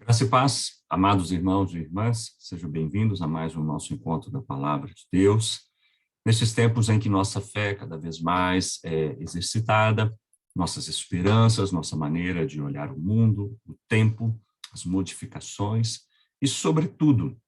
Graça e paz, amados irmãos e irmãs, sejam bem-vindos a mais um nosso encontro da Palavra de Deus. Nesses tempos em que nossa fé cada vez mais é exercitada, nossas esperanças, nossa maneira de olhar o mundo, o tempo, as modificações e, sobretudo,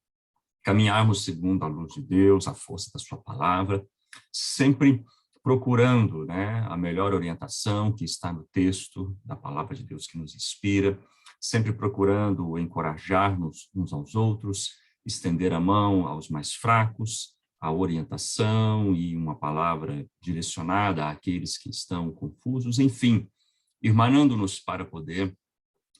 caminharmos segundo a luz de Deus, a força da sua palavra, sempre procurando, a melhor orientação que está no texto da palavra de Deus que nos inspira, sempre procurando encorajar-nos uns aos outros, estender a mão aos mais fracos, a orientação e uma palavra direcionada àqueles que estão confusos, enfim, irmanando-nos para poder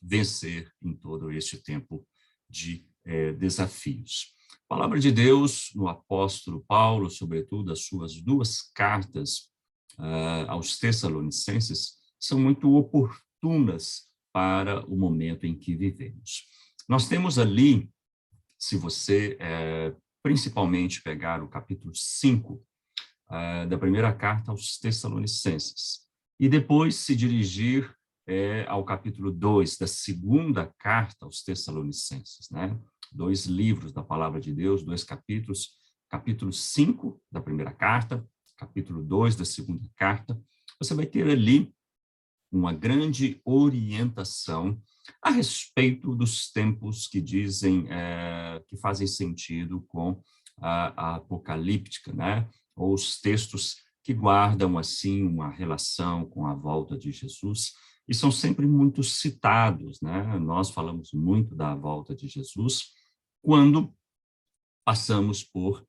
vencer em todo este tempo de desafios. A palavra de Deus, no apóstolo Paulo, sobretudo as suas duas cartas aos Tessalonicenses, são muito oportunas para o momento em que vivemos. Nós temos ali, se você principalmente pegar o capítulo 5 da primeira carta aos Tessalonicenses, e depois se dirigir ao capítulo 2 da segunda carta aos Tessalonicenses, Dois livros da palavra de Deus, dois capítulos, capítulo 5 da primeira carta, capítulo 2 da segunda carta, você vai ter ali uma grande orientação a respeito dos tempos que dizem, que fazem sentido com a apocalíptica, ou os textos que guardam, assim, uma relação com a volta de Jesus, e são sempre muito citados, Nós falamos muito da volta de Jesus quando passamos por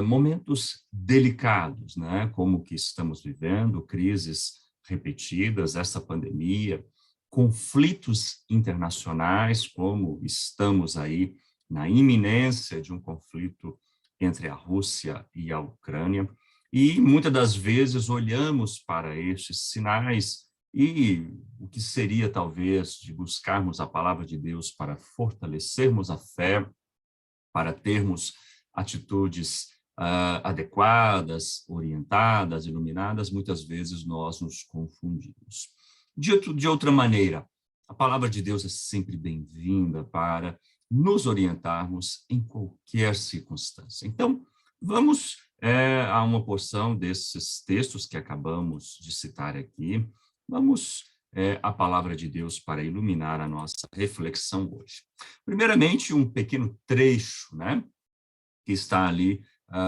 momentos delicados, como que estamos vivendo, crises repetidas, essa pandemia, conflitos internacionais, como estamos aí na iminência de um conflito entre a Rússia e a Ucrânia, e muitas das vezes olhamos para estes sinais e o que seria talvez de buscarmos a palavra de Deus para fortalecermos a fé, para termos atitudes adequadas, orientadas, iluminadas, muitas vezes nós nos confundimos. De outra maneira, a palavra de Deus é sempre bem-vinda para nos orientarmos em qualquer circunstância. Então, vamos a uma porção desses textos que acabamos de citar aqui. Vamos à palavra de Deus para iluminar a nossa reflexão hoje. Primeiramente, um pequeno trecho, que está ali,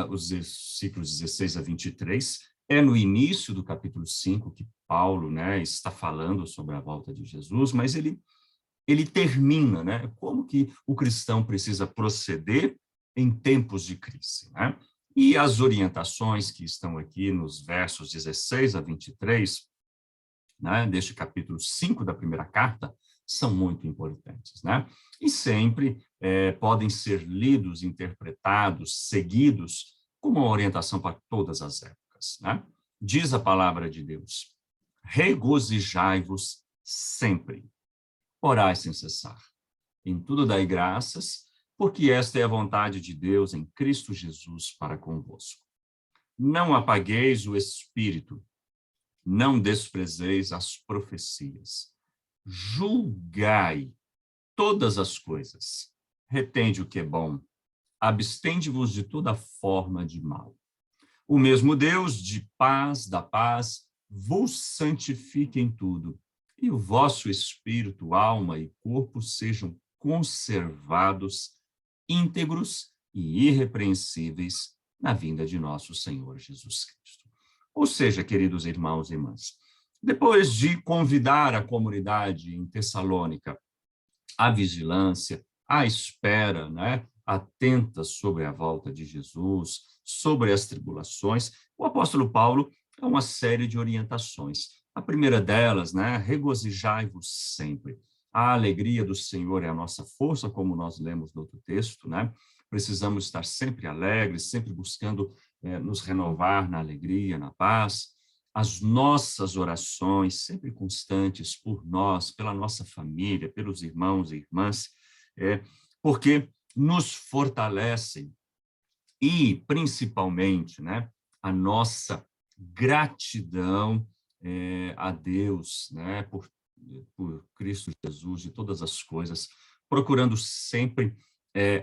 os versículos 16 a 23, é no início do capítulo 5 que Paulo, está falando sobre a volta de Jesus, mas ele termina, como que o cristão precisa proceder em tempos de crise, E as orientações que estão aqui nos versos 16 a 23, deste capítulo 5 da primeira carta, são muito importantes, E sempre podem ser lidos, interpretados, seguidos como uma orientação para todas as épocas, Diz a palavra de Deus: regozijai-vos sempre, orai sem cessar. Em tudo dai graças, porque esta é a vontade de Deus em Cristo Jesus para convosco. Não apagueis o espírito, não desprezeis as profecias. Julgai todas as coisas. Retende o que é bom. Abstende-vos de toda forma de mal. O mesmo Deus de paz, da paz, vos santifique em tudo, e o vosso espírito, alma e corpo sejam conservados, íntegros e irrepreensíveis na vinda de nosso Senhor Jesus Cristo. Ou seja, queridos irmãos e irmãs, depois de convidar a comunidade em Tessalônica à vigilância, à espera, atenta sobre a volta de Jesus, sobre as tribulações, o apóstolo Paulo dá uma série de orientações. A primeira delas, regozijai-vos sempre. A alegria do Senhor é a nossa força, como nós lemos no outro texto, Precisamos estar sempre alegres, sempre buscando nos renovar na alegria, na paz. As nossas orações, sempre constantes por nós, pela nossa família, pelos irmãos e irmãs, porque nos fortalecem e, principalmente, a nossa gratidão a Deus, por Cristo Jesus e todas as coisas, procurando sempre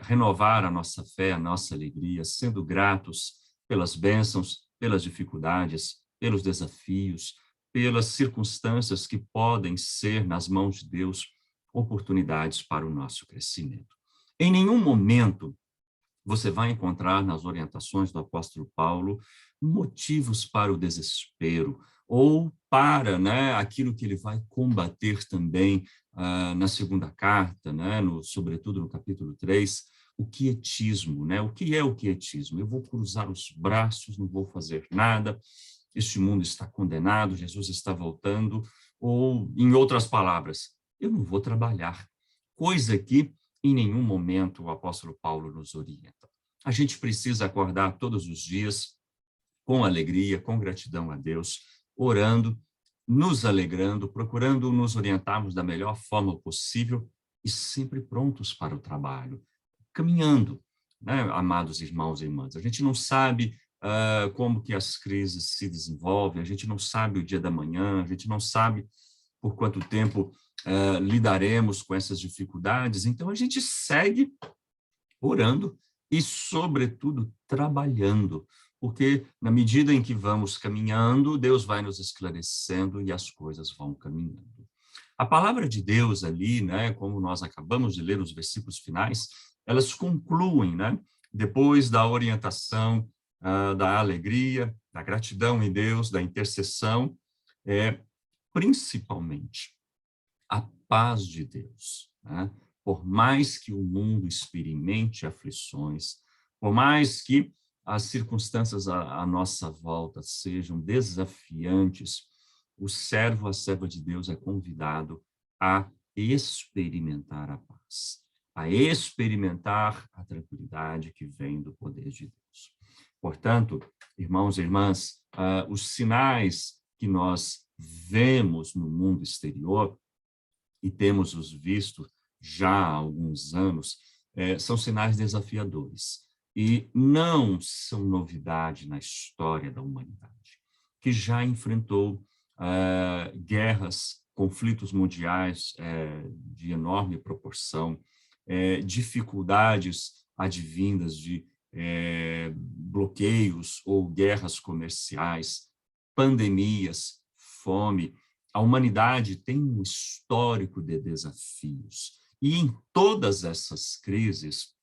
renovar a nossa fé, a nossa alegria, sendo gratos pelas bênçãos, pelas dificuldades, pelos desafios, pelas circunstâncias que podem ser, nas mãos de Deus, oportunidades para o nosso crescimento. Em nenhum momento você vai encontrar nas orientações do apóstolo Paulo motivos para o desespero ou para, né, aquilo que ele vai combater também na segunda carta, né, sobretudo no capítulo 3, o quietismo. Né? O que é o quietismo? Eu vou cruzar os braços, não vou fazer nada, este mundo está condenado, Jesus está voltando, ou, em outras palavras, eu não vou trabalhar. Coisa que em nenhum momento o apóstolo Paulo nos orienta. A gente precisa acordar todos os dias com alegria, com gratidão a Deus, orando, nos alegrando, procurando nos orientarmos da melhor forma possível e sempre prontos para o trabalho, caminhando, né, amados irmãos e irmãs. A gente não sabe como que as crises se desenvolvem, a gente não sabe o dia da manhã, a gente não sabe por quanto tempo lidaremos com essas dificuldades, então a gente segue orando e, sobretudo, trabalhando, porque na medida em que vamos caminhando, Deus vai nos esclarecendo e as coisas vão caminhando. A palavra de Deus ali, né, como nós acabamos de ler nos versículos finais, elas concluem, né, depois da orientação, da alegria, da gratidão em Deus, da intercessão, principalmente a paz de Deus, né? Por mais que o mundo experimente aflições, por mais que as circunstâncias à nossa volta sejam desafiantes, o servo, a serva de Deus é convidado a experimentar a paz, a experimentar a tranquilidade que vem do poder de Deus. Portanto, irmãos e irmãs, os sinais que nós vemos no mundo exterior e temos os visto já há alguns anos, são sinais desafiadores. E não são novidade na história da humanidade, que já enfrentou guerras, conflitos mundiais de enorme proporção, dificuldades advindas de bloqueios ou guerras comerciais, pandemias, fome. A humanidade tem um histórico de desafios. E em todas essas crises,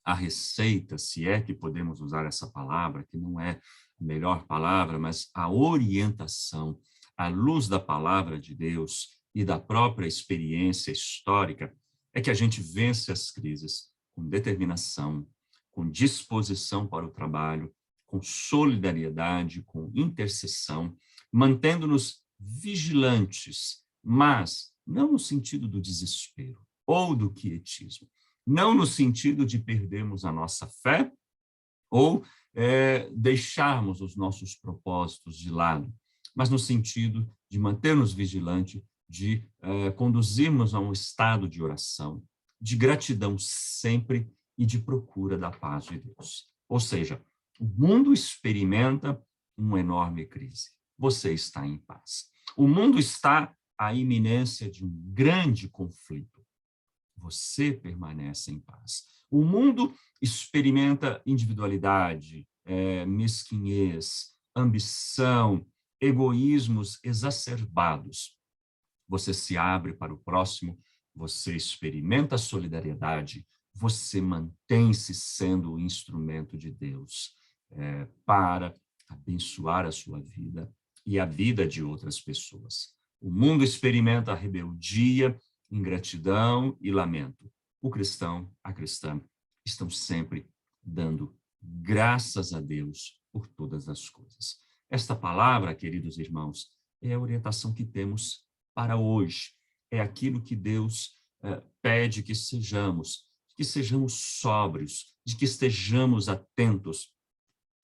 a receita, se é que podemos usar essa palavra, que não é a melhor palavra, mas a orientação, à luz da palavra de Deus e da própria experiência histórica, é que a gente vence as crises com determinação, com disposição para o trabalho, com solidariedade, com intercessão, mantendo-nos vigilantes, mas não no sentido do desespero ou do quietismo, não no sentido de perdermos a nossa fé ou deixarmos os nossos propósitos de lado, mas no sentido de manter-nos vigilantes, de conduzirmos a um estado de oração, de gratidão sempre e de procura da paz de Deus. Ou seja, o mundo experimenta uma enorme crise. Você está em paz. O mundo está à iminência de um grande conflito. Você permanece em paz. O mundo experimenta individualidade, mesquinhez, ambição, egoísmos exacerbados. Você se abre para o próximo, você experimenta a solidariedade, você mantém-se sendo o instrumento de Deus para abençoar a sua vida e a vida de outras pessoas. O mundo experimenta a rebeldia, ingratidão e lamento. O cristão, a cristã, estão sempre dando graças a Deus por todas as coisas. Esta palavra, queridos irmãos, é a orientação que temos para hoje. É aquilo que Deus pede que sejamos sóbrios, de que estejamos atentos,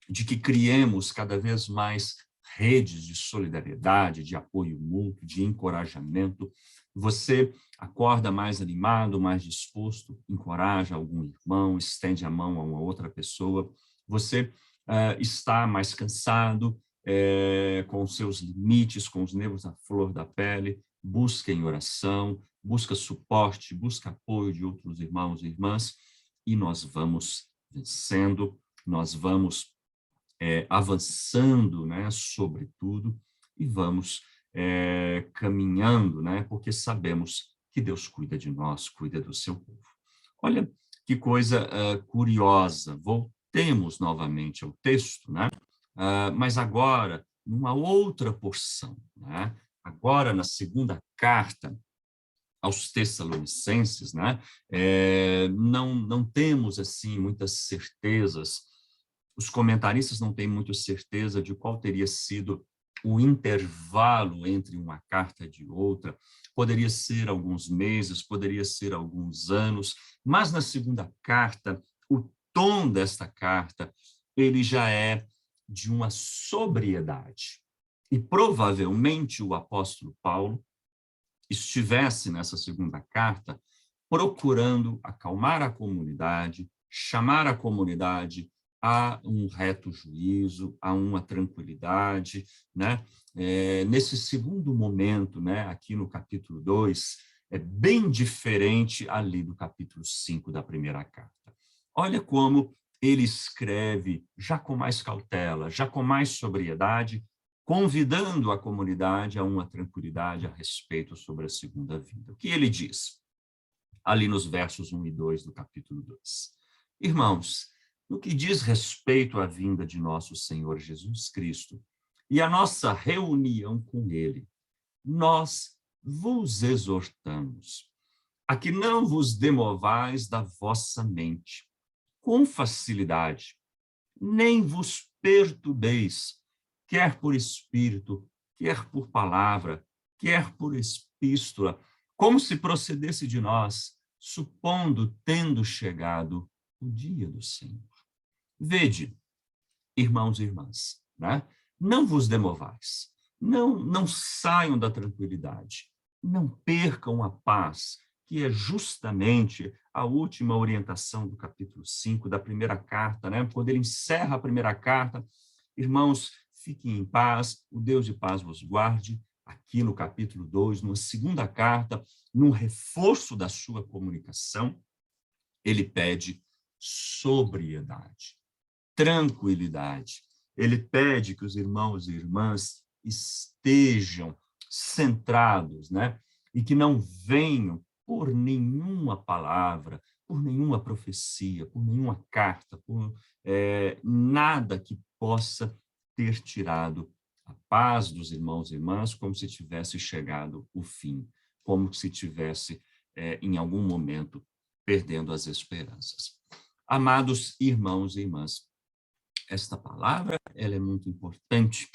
de que criemos cada vez mais redes de solidariedade, de apoio mútuo, de encorajamento. Você acorda mais animado, mais disposto, encoraja algum irmão, estende a mão a uma outra pessoa. Você está mais cansado, com os seus limites, com os nervos à flor da pele, busca em oração, busca suporte, busca apoio de outros irmãos e irmãs, e nós vamos vencendo, nós vamos avançando, né, sobretudo, e vamos caminhando, né, porque sabemos que Deus cuida de nós, cuida do seu povo. Olha que coisa curiosa. Voltemos novamente ao texto, né? Mas agora, numa outra porção, né? Agora, na segunda carta aos Tessalonicenses, né? Não temos, assim, muitas certezas. Os comentaristas não têm muita certeza de qual teria sido o intervalo entre uma carta e outra. Poderia ser alguns meses, poderia ser alguns anos, mas na segunda carta, o tom desta carta, ele já é de uma sobriedade. E provavelmente o apóstolo Paulo estivesse nessa segunda carta procurando acalmar a comunidade, chamar a comunidade a um reto juízo, a uma tranquilidade, né? Nesse segundo momento, né, aqui no capítulo 2, é bem diferente ali do capítulo 5 da primeira carta. Olha como ele escreve, já com mais cautela, já com mais sobriedade, convidando a comunidade a uma tranquilidade a respeito sobre a segunda vinda. O que ele diz? Ali nos versos 1 e 2 do capítulo 2. Irmãos, no que diz respeito à vinda de nosso Senhor Jesus Cristo e a nossa reunião com Ele, nós vos exortamos a que não vos demovais da vossa mente com facilidade, nem vos perturbeis, quer por espírito, quer por palavra, quer por epístola, como se procedesse de nós, supondo tendo chegado o dia do Senhor. Vede, irmãos e irmãs, né? Não vos demovais, não saiam da tranquilidade, não percam a paz, que é justamente a última orientação do capítulo 5 da primeira carta, né? Quando ele encerra a primeira carta, irmãos, fiquem em paz, o Deus de paz vos guarde. Aqui no capítulo 2, numa segunda carta, num reforço da sua comunicação, ele pede sobriedade, tranquilidade. Ele pede que os irmãos e irmãs estejam centrados, né? E que não venham por nenhuma palavra, por nenhuma profecia, por nenhuma carta, por nada que possa ter tirado a paz dos irmãos e irmãs, como se tivesse chegado o fim, como se tivesse, em algum momento, perdendo as esperanças. Amados irmãos e irmãs, esta palavra ela é muito importante,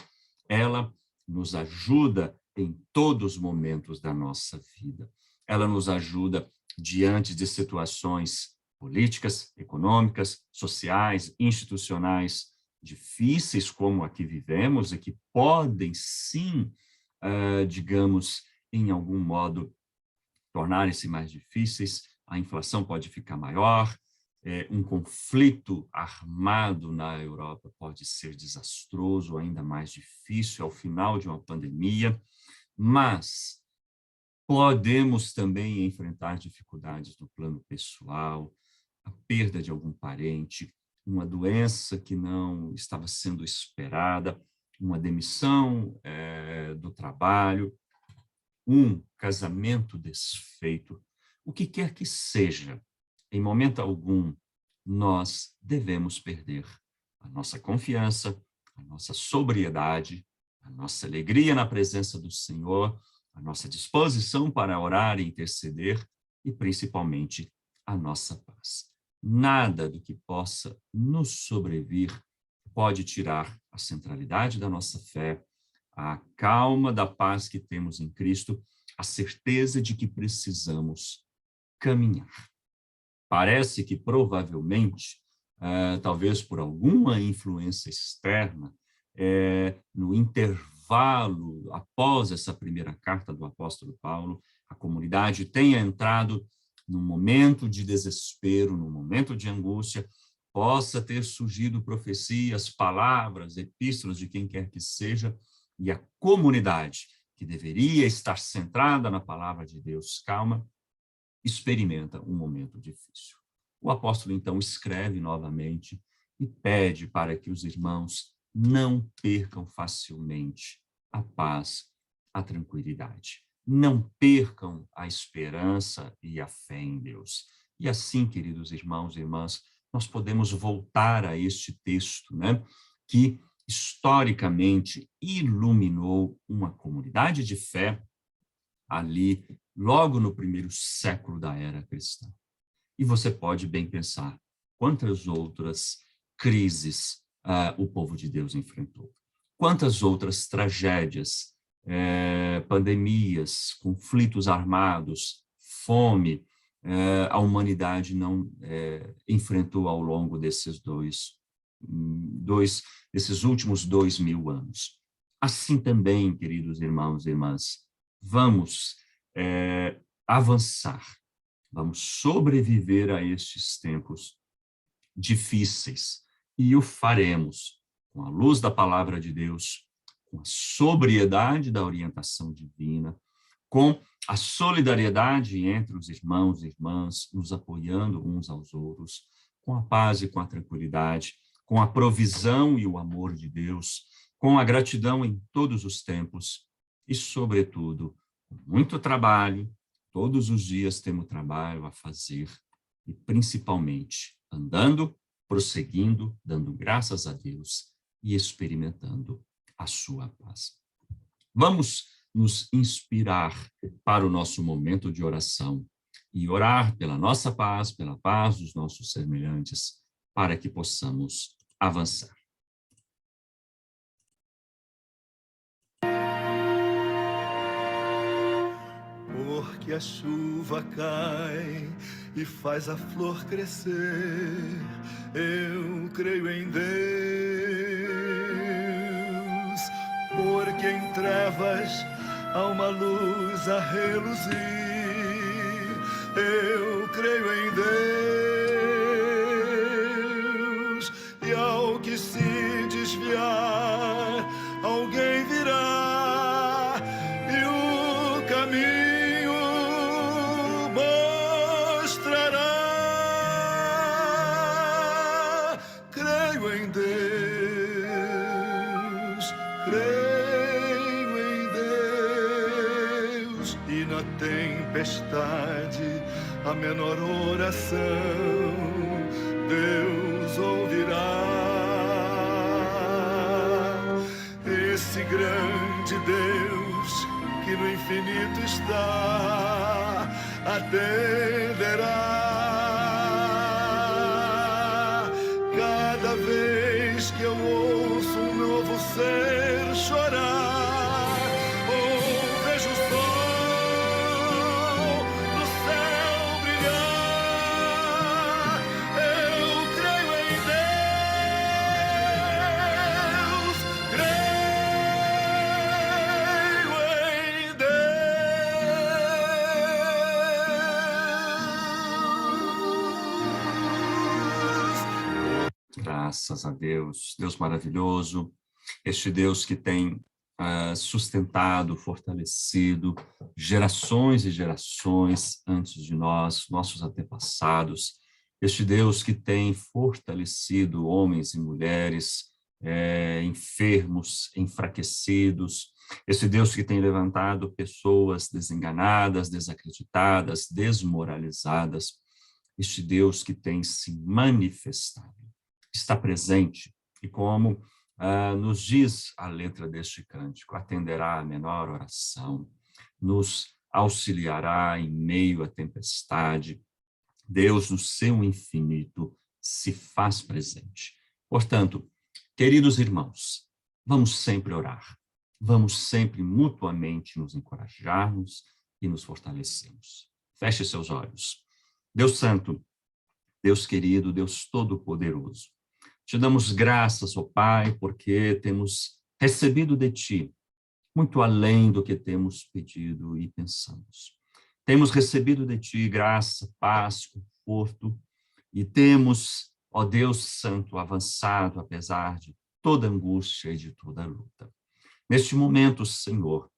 ela nos ajuda em todos os momentos da nossa vida. Ela nos ajuda diante de situações políticas, econômicas, sociais, institucionais difíceis como a que vivemos e que podem sim, digamos, em algum modo, tornarem-se mais difíceis. A inflação pode ficar maior, um conflito armado na Europa pode ser desastroso, ainda mais difícil ao final de uma pandemia, mas podemos também enfrentar dificuldades no plano pessoal, a perda de algum parente, uma doença que não estava sendo esperada, uma demissão do trabalho, um casamento desfeito, o que quer que seja. Em momento algum, nós devemos perder a nossa confiança, a nossa sobriedade, a nossa alegria na presença do Senhor, a nossa disposição para orar e interceder e, principalmente, a nossa paz. Nada do que possa nos sobrevir pode tirar a centralidade da nossa fé, a calma da paz que temos em Cristo, a certeza de que precisamos caminhar. Parece que, provavelmente, talvez por alguma influência externa, no intervalo após essa primeira carta do apóstolo Paulo, a comunidade tenha entrado num momento de desespero, num momento de angústia, possa ter surgido profecias, palavras, epístolas de quem quer que seja, e a comunidade que deveria estar centrada na palavra de Deus, calma, experimenta um momento difícil. O apóstolo, então, escreve novamente e pede para que os irmãos não percam facilmente a paz, a tranquilidade. Não percam a esperança e a fé em Deus. E assim, queridos irmãos e irmãs, nós podemos voltar a este texto, né, que historicamente iluminou uma comunidade de fé ali, logo no primeiro século da era cristã. E você pode bem pensar quantas outras crises o povo de Deus enfrentou. Quantas outras tragédias, pandemias, conflitos armados, fome, a humanidade não enfrentou ao longo desses desses últimos 2000 anos. Assim também, queridos irmãos e irmãs, vamos avançar, vamos sobreviver a estes tempos difíceis e o faremos com a luz da palavra de Deus, com a sobriedade da orientação divina, com a solidariedade entre os irmãos e irmãs, nos apoiando uns aos outros, com a paz e com a tranquilidade, com a provisão e o amor de Deus, com a gratidão em todos os tempos e, sobretudo, com muito trabalho. Todos os dias temos trabalho a fazer e, principalmente, andando, prosseguindo, dando graças a Deus e experimentando a sua paz. Vamos nos inspirar para o nosso momento de oração e orar pela nossa paz, pela paz dos nossos semelhantes, para que possamos avançar. Porque a chuva cai e faz a flor crescer, eu creio em Deus. Porque em trevas há uma luz a reluzir, eu creio em Deus. E ao que se desviar, alguém virá e o caminho tempestade, a menor oração, Deus ouvirá. Esse grande Deus que no infinito está, atenderá. Cada vez que eu ouço um novo ser chorar, ou vejo o sol Graças a Deus, Deus maravilhoso, este Deus que tem sustentado, fortalecido gerações e gerações antes de nós, nossos antepassados, este Deus que tem fortalecido homens e mulheres enfermos, enfraquecidos, este Deus que tem levantado pessoas desenganadas, desacreditadas, desmoralizadas, este Deus que tem se manifestado, está presente e como nos diz a letra deste cântico, atenderá a menor oração, nos auxiliará em meio à tempestade. Deus, no seu infinito, se faz presente. Portanto, queridos irmãos, vamos sempre orar, vamos sempre mutuamente nos encorajarmos e nos fortalecermos. Feche seus olhos. Deus Santo, Deus querido, Deus Todo-Poderoso, te damos graças, ó Pai, porque temos recebido de Ti muito além do que temos pedido e pensamos. Temos recebido de Ti graça, paz, conforto, e temos, ó Deus Santo, avançado apesar de toda angústia e de toda luta. Neste momento, Senhor,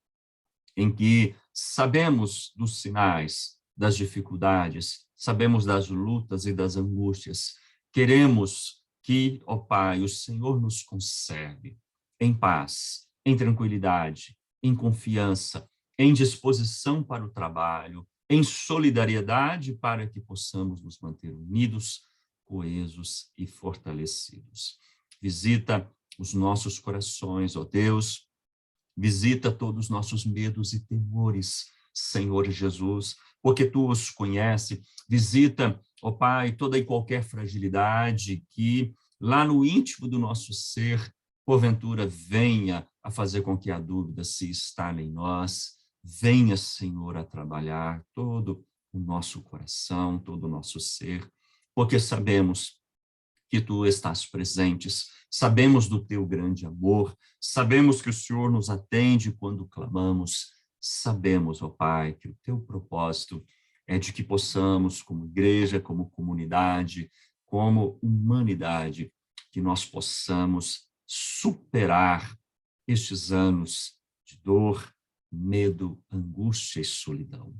em que sabemos dos sinais, das dificuldades, sabemos das lutas e das angústias. Queremos que, ó Pai, o Senhor nos conserve em paz, em tranquilidade, em confiança, em disposição para o trabalho, em solidariedade para que possamos nos manter unidos, coesos e fortalecidos. Visita os nossos corações, ó Deus, visita todos os nossos medos e temores, Senhor Jesus, porque Tu os conhece. Visita, ó Pai, toda e qualquer fragilidade que lá no íntimo do nosso ser, porventura, venha a fazer com que a dúvida se instale em nós. Venha, Senhor, a trabalhar todo o nosso coração, todo o nosso ser, porque sabemos que Tu estás presentes, sabemos do Teu grande amor, sabemos que o Senhor nos atende quando clamamos, sabemos, ó Pai, que o Teu propósito é de que possamos, como igreja, como comunidade, como humanidade, que nós possamos superar estes anos de dor, medo, angústia e solidão.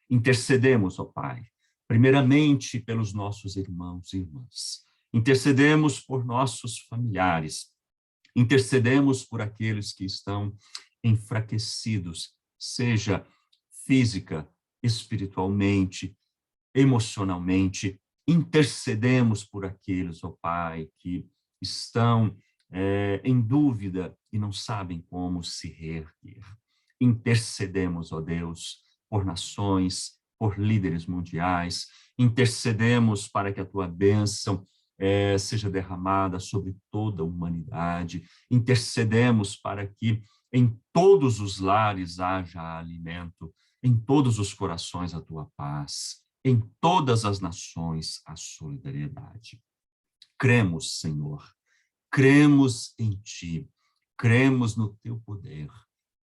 Intercedemos, ó Pai, primeiramente pelos nossos irmãos e irmãs. Intercedemos por nossos familiares. Intercedemos por aqueles que estão enfraquecidos, seja física, espiritualmente, emocionalmente. Intercedemos por aqueles, ó Pai, que estão em dúvida e não sabem como se reerguer. Intercedemos, ó Deus, por nações, por líderes mundiais. Intercedemos para que a Tua bênção seja derramada sobre toda a humanidade. Intercedemos para que em todos os lares haja alimento, em todos os corações a Tua paz, em todas as nações a solidariedade. Cremos, Senhor, cremos em Ti, cremos no Teu poder,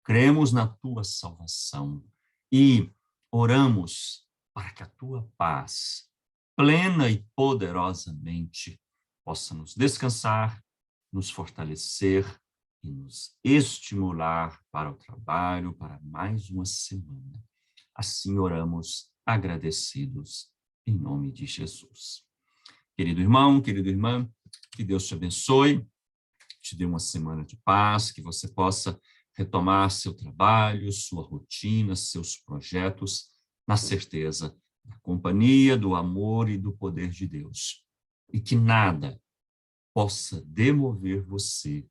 cremos na Tua salvação e oramos para que a Tua paz, plena e poderosamente, possa nos descansar, nos fortalecer e nos estimular para o trabalho, para mais uma semana. Assim oramos, agradecidos, em nome de Jesus. Querido irmão, querida irmã, que Deus te abençoe, te dê uma semana de paz, que você possa retomar seu trabalho, sua rotina, seus projetos, na certeza da companhia, do amor e do poder de Deus. E que nada possa demover você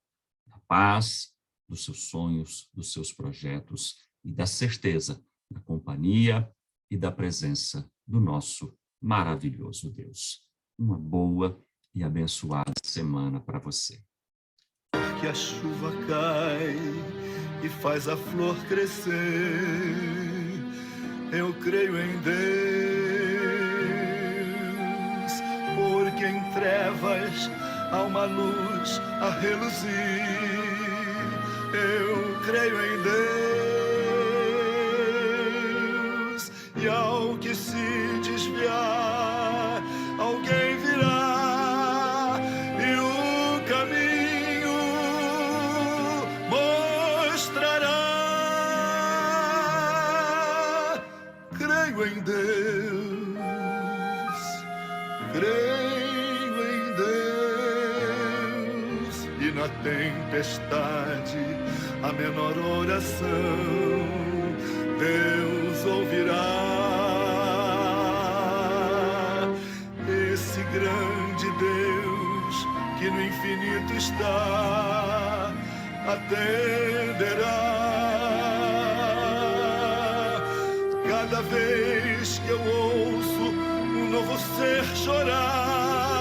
da paz, dos seus sonhos, dos seus projetos e da certeza da companhia e da presença do nosso maravilhoso Deus. Uma boa e abençoada semana para você. Que a chuva cai e faz a flor crescer. Eu creio em Deus, porque em trevas há uma luz a reluzir. Eu creio em Deus, e ao que se desviar, alguém virá e o caminho mostrará. Creio em Deus, creio em Deus, e na tempestade a menor oração Deus ouvirá. Esse grande Deus que no infinito está atenderá. Cada vez que eu ouço um novo ser chorar,